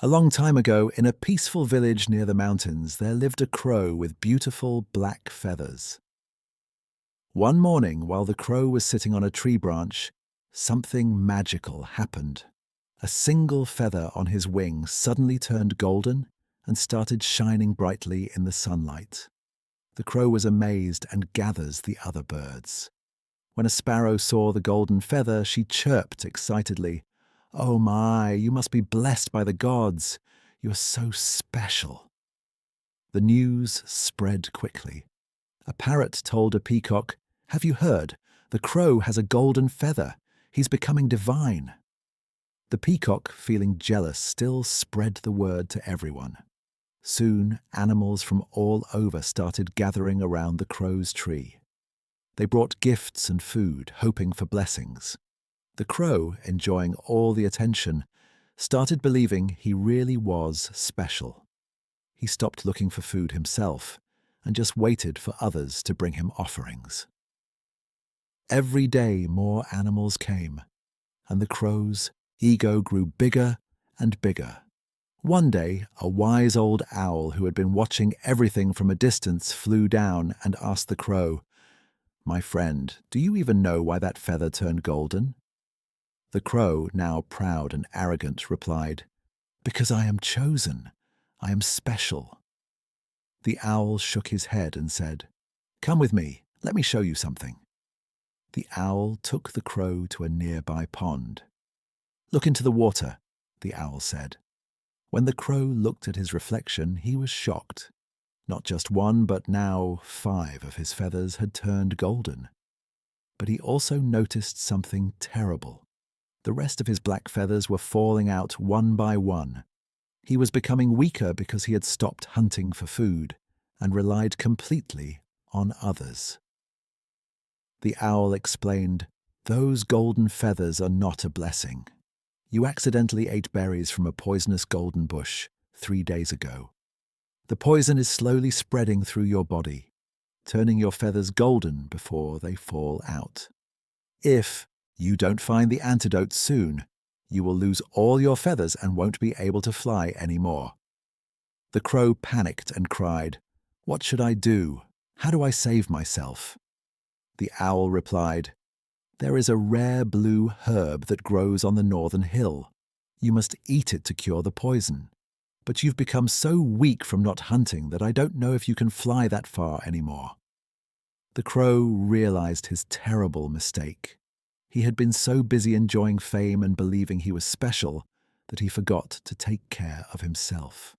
A long time ago, in a peaceful village near the mountains, there lived a crow with beautiful black feathers. One morning, while the crow was sitting on a tree branch, something magical happened. A single feather on his wing suddenly turned golden and started shining brightly in the sunlight. The crow was amazed and gathers the other birds. When a sparrow saw the golden feather, she chirped excitedly, "Oh my, you must be blessed by the gods. You are so special." The news spread quickly. A parrot told a peacock, "Have you heard? The crow has a golden feather. He's becoming divine." The peacock, feeling jealous, still spread the word to everyone. Soon, animals from all over started gathering around the crow's tree. They brought gifts and food, hoping for blessings. The crow, enjoying all the attention, started believing he really was special. He stopped looking for food himself and just waited for others to bring him offerings. Every day more animals came, and the crow's ego grew bigger and bigger. One day, a wise old owl who had been watching everything from a distance flew down and asked the crow, "My friend, do you even know why that feather turned golden?" The crow, now proud and arrogant, replied, "Because I am chosen. I am special." The owl shook his head and said, "Come with me. Let me show you something." The owl took the crow to a nearby pond. "Look into the water," the owl said. When the crow looked at his reflection, he was shocked. Not just one, but now 5 of his feathers had turned golden. But he also noticed something terrible. The rest of his black feathers were falling out one by one. He was becoming weaker because he had stopped hunting for food and relied completely on others. The owl explained, "Those golden feathers are not a blessing. You accidentally ate berries from a poisonous golden bush 3 days ago. The poison is slowly spreading through your body, turning your feathers golden before they fall out. If you don't find the antidote soon, you will lose all your feathers and won't be able to fly anymore." The crow panicked and cried, "What should I do? How do I save myself?" The owl replied, "There is a rare blue herb that grows on the northern hill. You must eat it to cure the poison. But you've become so weak from not hunting that I don't know if you can fly that far anymore." The crow realized his terrible mistake. He had been so busy enjoying fame and believing he was special that he forgot to take care of himself.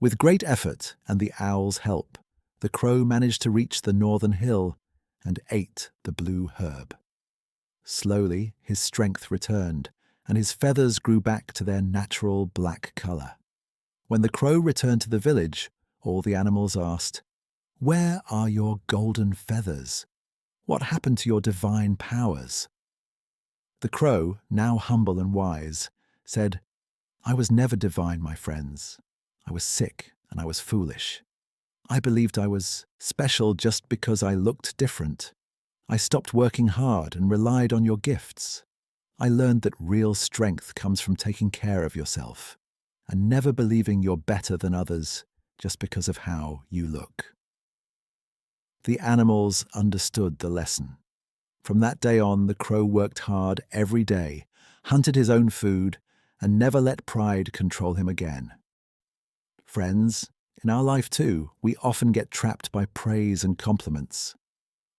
With great effort and the owl's help, the crow managed to reach the northern hill and ate the blue herb. Slowly, his strength returned, and his feathers grew back to their natural black color. When the crow returned to the village, all the animals asked, "Where are your golden feathers? What happened to your divine powers?" The crow, now humble and wise, said, "I was never divine, my friends. I was sick and I was foolish. I believed I was special just because I looked different. I stopped working hard and relied on your gifts. I learned that real strength comes from taking care of yourself and never believing you're better than others just because of how you look." The animals understood the lesson. From that day on, the crow worked hard every day, hunted his own food, and never let pride control him again. Friends, in our life too, we often get trapped by praise and compliments.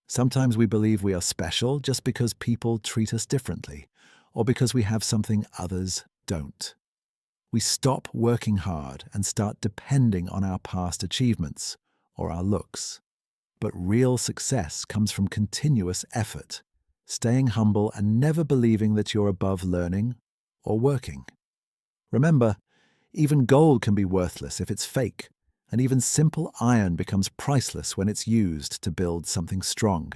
Sometimes we believe we are special just because people treat us differently, or because we have something others don't. We stop working hard and start depending on our past achievements or our looks. But real success comes from continuous effort, staying humble and never believing that you're above learning or working. Remember, even gold can be worthless if it's fake, and even simple iron becomes priceless when it's used to build something strong.